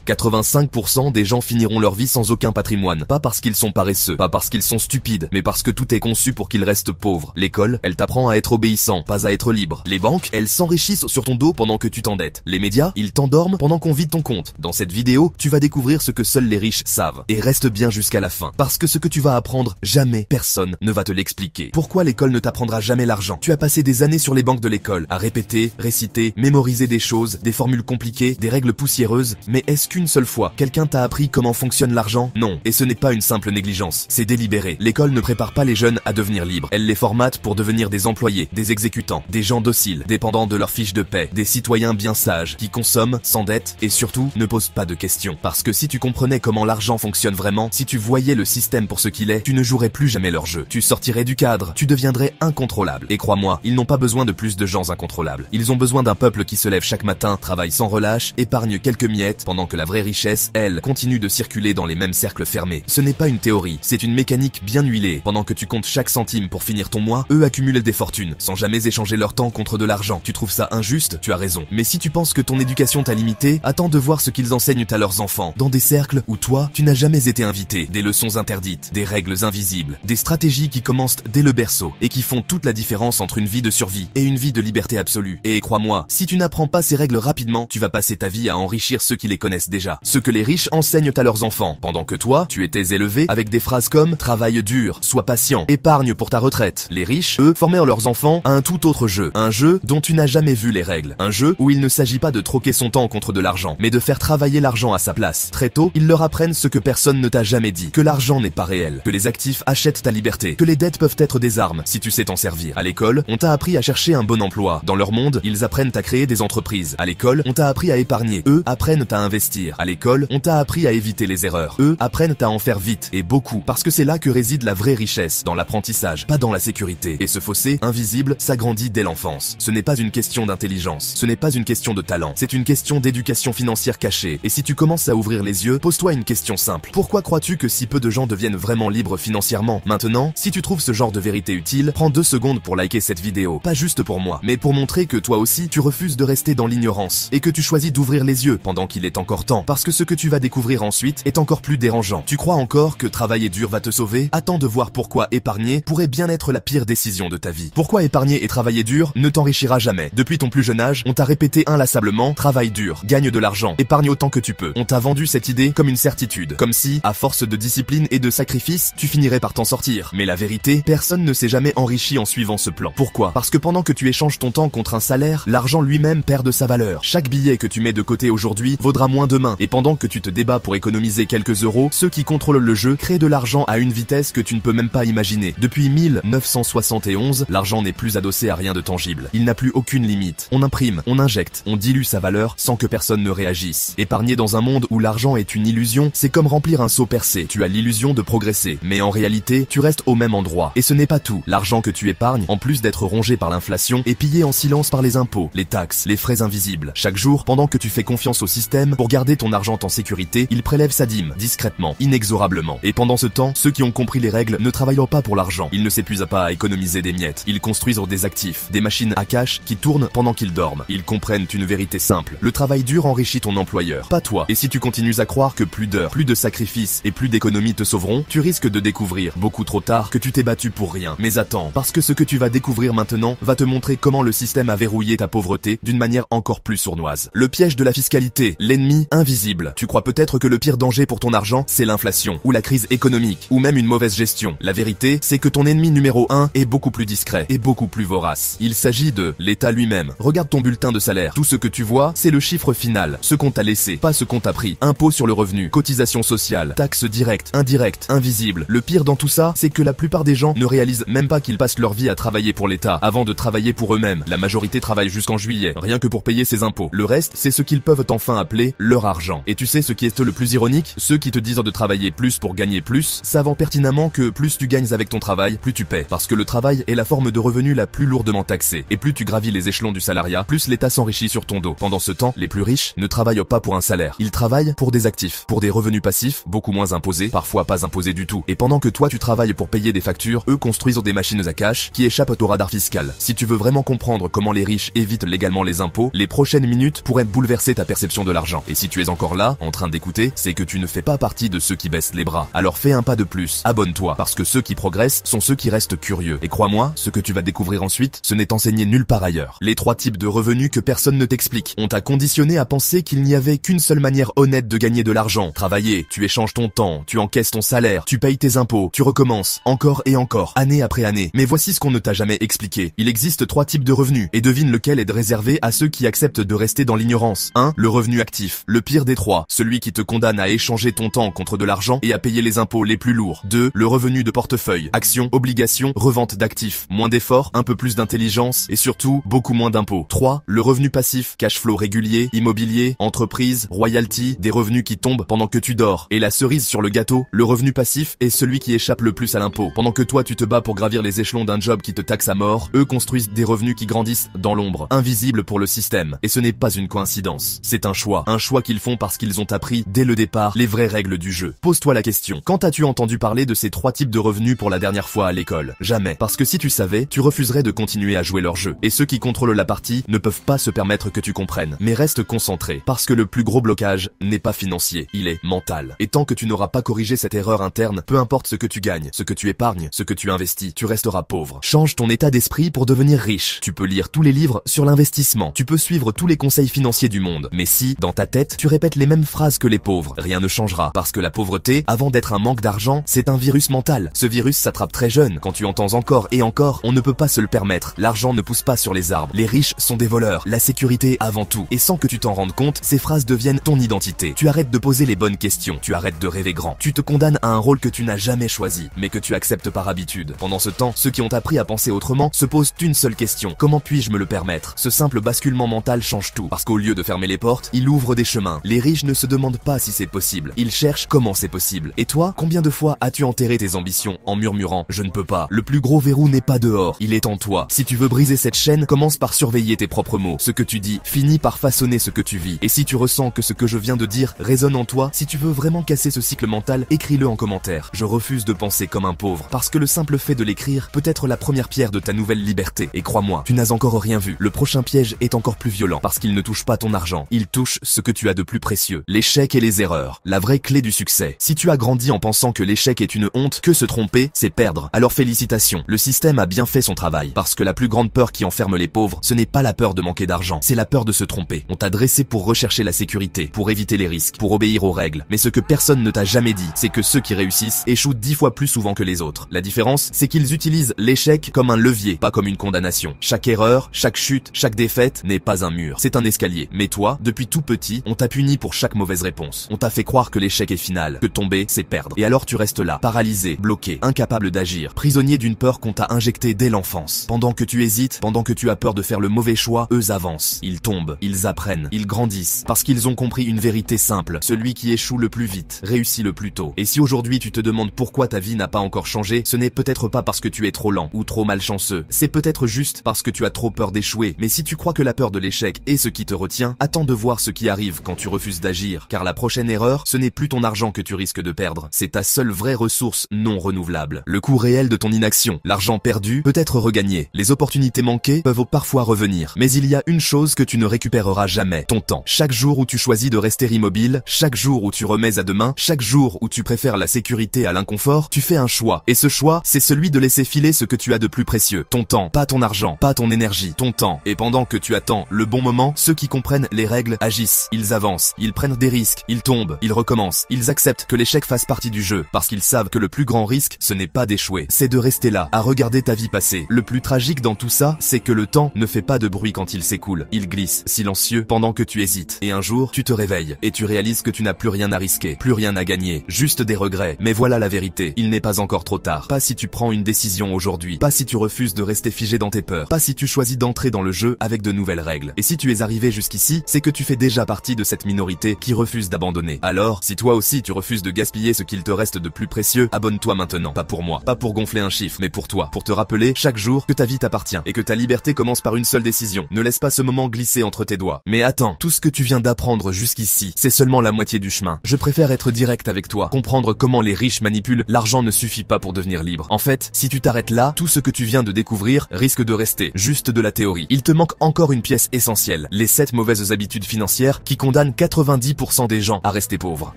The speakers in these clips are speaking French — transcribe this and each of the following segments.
85% des gens finiront leur vie sans aucun patrimoine. Pas parce qu'ils sont paresseux, pas parce qu'ils sont stupides, mais parce que tout est conçu pour qu'ils restent pauvres. L'école, elle t'apprend à être obéissant, pas à être libre. Les banques, elles s'enrichissent sur ton dos pendant que tu t'endettes. Les médias, ils t'endorment pendant qu'on vide ton compte. Dans cette vidéo, tu vas découvrir ce que seuls les riches savent. Et reste bien jusqu'à la fin. Parce que ce que tu vas apprendre, jamais personne ne va te l'expliquer. Pourquoi l'école ne t'apprendra jamais l'argent? Tu as passé des années sur les bancs de l'école, à répéter, réciter, mémoriser des choses, des formules compliquées, des règles poussiéreuses, mais est-ce qu'une seule fois, quelqu'un t'a appris comment fonctionne l'argent? Non. Et ce n'est pas une simple négligence, c'est délibéré. L'école ne prépare pas les jeunes à devenir libres. Elle les formate pour devenir des employés, des exécutants, des gens dociles, dépendants de leur fiche de paie, des citoyens bien sages, qui consomment, s'endettent, et surtout, ne posent pas de questions. Parce que si tu comprenais comment l'argent fonctionne vraiment, si tu voyais le système pour ce qu'il est, tu ne jouerais plus jamais leur jeu. Tu sortirais du cadre, tu deviendrais incontrôlable. Et crois-moi, ils n'ont pas besoin de plus de gens incontrôlables. Ils ont besoin d'un peuple qui se lève chaque matin, travaille sans relâche, épargne quelques miettes, pendant que la vraie richesse, elle, continue de circuler dans les mêmes cercles fermés. Ce n'est pas une théorie, c'est une mécanique bien huilée. Pendant que tu comptes chaque centime pour finir ton mois, eux accumulent des fortunes, sans jamais échanger leur temps contre de l'argent. Tu trouves ça injuste? Tu as raison. Mais si tu penses que ton éducation t'a limité, attends de voir ce qu'ils enseignent à leurs enfants, dans des cercles où toi, tu n'as jamais été invité. Des leçons interdites, des règles invisibles, des stratégies qui commencent dès le berceau, et qui font toute la différence entre une vie de survie et une vie de liberté absolue. Et crois-moi, si tu n'apprends pas ces règles rapidement, tu vas passer ta vie à enrichir ceux qui les connaissent déjà. Ce que les riches enseignent à leurs enfants, pendant que toi, tu étais élevé avec des phrases comme « travaille dur, sois patient, épargne pour ta retraite ». Les riches, eux, formèrent leurs enfants à un tout autre jeu. Un jeu dont tu n'as jamais vu les règles. Un jeu où il ne s'agit pas de troquer son temps contre de l'argent, mais de faire travailler l'argent à sa place. Très tôt, ils leur apprennent ce que personne ne t'a jamais dit. Que l'argent n'est pas réel. Que les actifs achètent ta liberté. Que les dettes peuvent être des armes, si tu sais t'en servir. À l'école, on t'a appris à chercher un bon emploi. Dans leur monde, ils apprennent à créer des entreprises. À l'école, on t'a appris à épargner. Eux apprennent à investir. À l'école, on t'a appris à éviter les erreurs. Eux apprennent à en faire vite, et beaucoup. Parce que c'est là que réside la vraie richesse, dans l'apprentissage, pas dans la sécurité. Et ce fossé, invisible, s'agrandit dès l'enfance. Ce n'est pas une question d'intelligence. Ce n'est pas une question de talent. C'est une question d'éducation financière cachée. Et si tu commences à ouvrir les yeux, pose-toi une question simple. Pourquoi crois-tu que si peu de gens deviennent vraiment libres financièrement? Maintenant, si tu trouves ce genre de vérité utile, prends 2 secondes pour liker cette vidéo. Pas juste pour moi, mais pour montrer que toi aussi, tu refuses de rester dans l'ignorance. Et que tu choisis d'ouvrir les yeux pendant qu'il est encore temps. Parce que ce que tu vas découvrir ensuite est encore plus dérangeant. Tu crois encore que travailler dur va te sauver? Attends de voir pourquoi épargner pourrait bien être la pire décision de ta vie. Pourquoi épargner et travailler dur ne t'enrichira jamais. Depuis ton plus jeune âge, on t'a répété inlassablement, travaille dur, gagne de l'argent, épargne autant que tu peux. On t'a vendu cette idée comme une certitude. Comme si, à force de discipline et de sacrifice, tu finirais par t'en sortir. Mais la vérité, personne ne s'est jamais enrichi en suivant ce plan. Pourquoi? Parce que pendant que tu échanges ton temps contre un salaire, l'argent lui-même perd de sa valeur. Chaque billet que tu mets de côté aujourd'hui vaudra moins demain. Et pendant que tu te débats pour économiser quelques euros, ceux qui contrôlent le jeu créent de l'argent à une vitesse que tu ne peux même pas imaginer. Depuis 1971, l'argent n'est plus adossé à rien de tangible. Il n'a plus aucune limite. On imprime, on injecte, on dilue sa valeur sans que personne ne réagisse. Épargner dans un monde où l'argent est une illusion, c'est comme remplir un seau percé. Tu as l'illusion de progresser, mais en réalité, tu restes au même endroit. Et ce n'est pas tout. L'argent que tu épargnes, en plus d'être rongé par l'inflation, est pillé en silence par les impôts, les taxes, les frais invisibles. Chaque jour, pendant que tu fais confiance au système pour garder ton argent en sécurité, il prélève sa dîme, discrètement, inexorablement. Et pendant ce temps, ceux qui ont compris les règles ne travaillent pas pour l'argent. Ils ne s'épuisent pas à économiser des miettes. Ils construisent des actifs, des machines à cash qui tournent pendant qu'ils dorment. Ils comprennent une vérité simple. Le travail dur enrichit ton employeur, pas toi. Et si tu continues à croire que plus d'heures, plus de sacrifices et plus d'économies te sauveront, tu risques de découvrir, beaucoup trop tard, que tu t'es battu pour rien. Mais attends, parce que ce que tu vas découvrir maintenant va te montrer comment le système a verrouillé ta pauvreté d'une manière encore plus sournoise. Le piège de la fiscalité, l'ennemi invisible. Tu crois peut-être que le pire danger pour ton argent, c'est l'inflation, ou la crise économique, ou même une mauvaise gestion. La vérité, c'est que ton ennemi numéro 1 est beaucoup plus discret et beaucoup plus vorace. Il s'agit de l'État lui-même. Regarde ton bulletin de salaire. Tout ce que tu vois, c'est le chiffre final. Ce qu'on t'a laissé, pas ce qu'on t'a pris. Impôt sur le revenu, cotisation sociale, taxes directes, indirectes, invisibles. Le pire dans tout ça, c'est que la plupart des gens ne réalisent même pas qu'ils passent leur vie à travailler pour l'État avant de travailler pour eux-mêmes. La majorité travaille jusqu'en juillet, rien que pour payer ses impôts. Le reste, c'est ce qu'ils peuvent enfin appeler leur argent. Et tu sais ce qui est le plus ironique? Ceux qui te disent de travailler plus pour gagner plus, savent pertinemment que plus tu gagnes avec ton travail, plus tu paies. Parce que le travail est la forme de revenu la plus lourdement taxée. Et plus tu gravis les échelons du salariat, plus l'État s'enrichit sur ton dos. Pendant ce temps, les plus riches ne travaillent pas pour un salaire. Ils travaillent pour des actifs, pour des revenus passifs, beaucoup moins imposés, parfois pas imposés du tout. Et pendant que toi tu travailles pour payer des factures, eux construisent des machines à cash qui échappent au radar fiscal. Si tu veux vraiment comprendre comment les riches évitent légalement les impôts, les prochaines minutes pourraient bouleverser ta perception de l'argent. Et si tu tu es encore là, en train d'écouter, c'est que tu ne fais pas partie de ceux qui baissent les bras. Alors fais un pas de plus, abonne-toi, parce que ceux qui progressent sont ceux qui restent curieux. Et crois-moi, ce que tu vas découvrir ensuite, ce n'est enseigné nulle part ailleurs. Les 3 types de revenus que personne ne t'explique. On t'a conditionné à penser qu'il n'y avait qu'une seule manière honnête de gagner de l'argent. Travailler, tu échanges ton temps, tu encaisses ton salaire, tu payes tes impôts, tu recommences, encore et encore, année après année. Mais voici ce qu'on ne t'a jamais expliqué. Il existe 3 types de revenus, et devine lequel est réservé à ceux qui acceptent de rester dans l'ignorance. 1. Le revenu actif, le pire des 3, celui qui te condamne à échanger ton temps contre de l'argent et à payer les impôts les plus lourds. 2. Le revenu de portefeuille, actions, obligations, revente d'actifs, moins d'efforts, un peu plus d'intelligence et surtout beaucoup moins d'impôts. 3. Le revenu passif, cash flow régulier, immobilier, entreprise, royalty, des revenus qui tombent pendant que tu dors. Et la cerise sur le gâteau, le revenu passif est celui qui échappe le plus à l'impôt. Pendant que toi tu te bats pour gravir les échelons d'un job qui te taxe à mort, eux construisent des revenus qui grandissent dans l'ombre, invisibles pour le système. Et ce n'est pas une coïncidence, c'est un choix qu'ils font parce qu'ils ont appris dès le départ les vraies règles du jeu. Pose-toi la question, quand as-tu entendu parler de ces 3 types de revenus pour la dernière fois à l'école? Jamais. Parce que si tu savais, tu refuserais de continuer à jouer leur jeu. Et ceux qui contrôlent la partie ne peuvent pas se permettre que tu comprennes. Mais reste concentré, parce que le plus gros blocage n'est pas financier, il est mental. Et tant que tu n'auras pas corrigé cette erreur interne, peu importe ce que tu gagnes, ce que tu épargnes, ce que tu investis, tu resteras pauvre. Change ton état d'esprit pour devenir riche. Tu peux lire tous les livres sur l'investissement, tu peux suivre tous les conseils financiers du monde. Mais si, dans ta tête, tu répètes les mêmes phrases que les pauvres, rien ne changera. Parce que la pauvreté, avant d'être un manque d'argent, c'est un virus mental. Ce virus s'attrape très jeune. Quand tu entends encore et encore, on ne peut pas se le permettre. L'argent ne pousse pas sur les arbres. Les riches sont des voleurs. La sécurité avant tout. Et sans que tu t'en rendes compte, ces phrases deviennent ton identité. Tu arrêtes de poser les bonnes questions. Tu arrêtes de rêver grand. Tu te condamnes à un rôle que tu n'as jamais choisi, mais que tu acceptes par habitude. Pendant ce temps, ceux qui ont appris à penser autrement se posent une seule question. Comment puis-je me le permettre? Ce simple basculement mental change tout. Parce qu'au lieu de fermer les portes, il ouvre des chemins. Les riches ne se demandent pas si c'est possible. Ils cherchent comment c'est possible. Et toi, combien de fois as-tu enterré tes ambitions en murmurant « je ne peux pas ». Le plus gros verrou n'est pas dehors, il est en toi. Si tu veux briser cette chaîne, commence par surveiller tes propres mots. Ce que tu dis finit par façonner ce que tu vis. Et si tu ressens que ce que je viens de dire résonne en toi, si tu veux vraiment casser ce cycle mental, écris-le en commentaire. Je refuse de penser comme un pauvre, parce que le simple fait de l'écrire peut être la première pierre de ta nouvelle liberté. Et crois-moi, tu n'as encore rien vu. Le prochain piège est encore plus violent, parce qu'il ne touche pas ton argent. Il touche ce que tu as de plus précieux. L'échec et les erreurs. La vraie clé du succès. Si tu as grandi en pensant que l'échec est une honte, que se tromper, c'est perdre. Alors félicitations. Le système a bien fait son travail. Parce que la plus grande peur qui enferme les pauvres, ce n'est pas la peur de manquer d'argent, c'est la peur de se tromper. On t'a dressé pour rechercher la sécurité, pour éviter les risques, pour obéir aux règles. Mais ce que personne ne t'a jamais dit, c'est que ceux qui réussissent échouent 10 fois plus souvent que les autres. La différence, c'est qu'ils utilisent l'échec comme un levier, pas comme une condamnation. Chaque erreur, chaque chute, chaque défaite n'est pas un mur, c'est un escalier. Mais toi, depuis tout petit, on t'a puni pour chaque mauvaise réponse. On t'a fait croire que l'échec est final, que tomber, c'est perdre. Et alors tu restes là, paralysé, bloqué, incapable d'agir, prisonnier d'une peur qu'on t'a injectée dès l'enfance. Pendant que tu hésites, pendant que tu as peur de faire le mauvais choix, eux avancent. Ils tombent, ils apprennent, ils grandissent, parce qu'ils ont compris une vérité simple. Celui qui échoue le plus vite, réussit le plus tôt. Et si aujourd'hui tu te demandes pourquoi ta vie n'a pas encore changé, ce n'est peut-être pas parce que tu es trop lent ou trop malchanceux. C'est peut-être juste parce que tu as trop peur d'échouer. Mais si tu crois que la peur de l'échec est ce qui te retient, attends de voir ce qui arrive quand tu refuses d'agir. Car la prochaine erreur, ce n'est plus ton argent que tu risques de perdre. C'est ta seule vraie ressource non renouvelable. Le coût réel de ton inaction. L'argent perdu peut être regagné. Les opportunités manquées peuvent parfois revenir. Mais il y a une chose que tu ne récupéreras jamais. Ton temps. Chaque jour où tu choisis de rester immobile, chaque jour où tu remets à demain, chaque jour où tu préfères la sécurité à l'inconfort, tu fais un choix. Et ce choix, c'est celui de laisser filer ce que tu as de plus précieux. Ton temps, pas ton argent, pas ton énergie, ton temps. Et pendant que tu attends le bon moment, ceux qui comprennent les règles agissent. Ils avancent, ils prennent des risques, ils tombent, ils recommencent. Ils acceptent que l'échec fasse partie du jeu, parce qu'ils savent que le plus grand risque, ce n'est pas d'échouer, c'est de rester là, à regarder ta vie passer. Le plus tragique dans tout ça, c'est que le temps ne fait pas de bruit quand il s'écoule. Il glisse, silencieux, pendant que tu hésites. Et un jour, tu te réveilles, et tu réalises que tu n'as plus rien à risquer, plus rien à gagner, juste des regrets. Mais voilà la vérité, il n'est pas encore trop tard. Pas si tu prends une décision aujourd'hui, pas si tu refuses de rester figé dans tes peurs, pas si tu choisis d'entrer dans le jeu avec de nouvelles règles. Et si tu es arrivé jusqu'ici, c'est que tu fais déjà partie de cette minorité qui refuse d'abandonner. Alors, si toi aussi tu refuses de gaspiller ce qu'il te reste de plus précieux, abonne-toi maintenant. Pas pour moi, pas pour gonfler un chiffre, mais pour toi, pour te rappeler chaque jour que ta vie t'appartient et que ta liberté commence par une seule décision. Ne laisse pas ce moment glisser entre tes doigts. Mais attends, tout ce que tu viens d'apprendre jusqu'ici, c'est seulement la moitié du chemin. Je préfère être direct avec toi, comprendre comment les riches manipulent. L'argent ne suffit pas pour devenir libre. En fait, si tu t'arrêtes là, tout ce que tu viens de découvrir risque de rester juste de la théorie. Il te manque encore une pièce essentielle, les 7 mauvaises habitudes financières qui condamnent condamne 90% des gens à rester pauvres.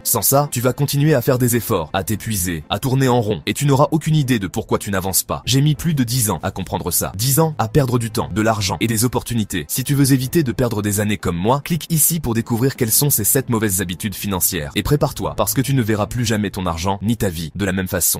Sans ça, tu vas continuer à faire des efforts, à t'épuiser, à tourner en rond, et tu n'auras aucune idée de pourquoi tu n'avances pas. J'ai mis plus de 10 ans à comprendre ça. 10 ans à perdre du temps, de l'argent et des opportunités. Si tu veux éviter de perdre des années comme moi, clique ici pour découvrir quelles sont ces 7 mauvaises habitudes financières. Et prépare-toi, parce que tu ne verras plus jamais ton argent, ni ta vie, de la même façon.